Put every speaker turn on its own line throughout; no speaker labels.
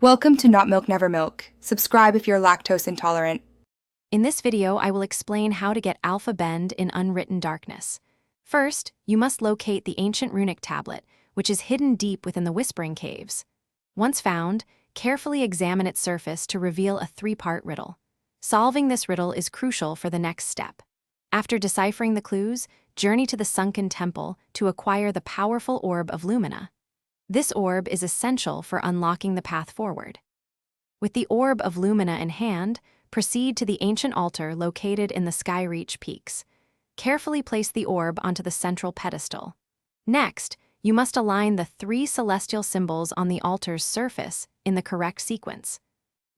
Welcome to Not Milk Never Milk. Subscribe if you're lactose intolerant.
In this video, I will explain how to get Alpha Bend in Unwritten Darkness. First, you must locate the ancient runic tablet, which is hidden deep within the Whispering Caves. Once found, carefully examine its surface to reveal a three-part riddle. Solving this riddle is crucial for the next step. After deciphering the clues, journey to the sunken temple to acquire the powerful Orb of Lumina. This orb is essential for unlocking the path forward. With the Orb of Lumina in hand, proceed to the ancient altar located in the Skyreach Peaks. Carefully place the orb onto the central pedestal. Next, you must align the three celestial symbols on the altar's surface in the correct sequence.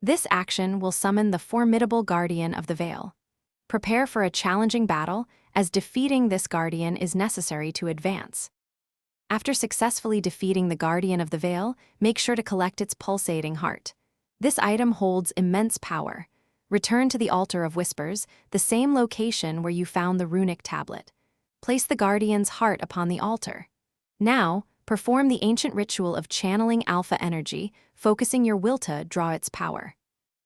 This action will summon the formidable Guardian of the Veil. Prepare for a challenging battle, as defeating this Guardian is necessary to advance. After successfully defeating the Guardian of the Veil, make sure to collect its pulsating heart. This item holds immense power. Return to the Altar of Whispers, the same location where you found the runic tablet. Place the Guardian's heart upon the altar. Now, perform the ancient ritual of channeling alpha energy, focusing your will to draw its power.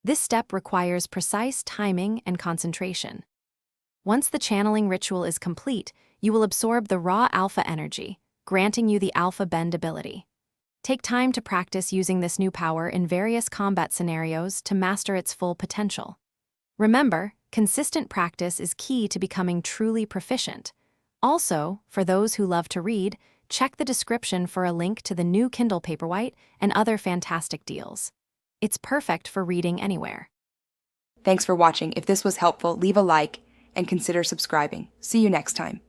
This step requires precise timing and concentration. Once the channeling ritual is complete, you will absorb the raw alpha energy, granting you the Alpha Bend ability. Take time to practice using this new power in various combat scenarios to master its full potential. Remember, consistent practice is key to becoming truly proficient. Also, for those who love to read, check the description for a link to the new Kindle Paperwhite and other fantastic deals. It's perfect for reading anywhere.
Thanks for watching. If this was helpful, leave a like and consider subscribing. See you next time.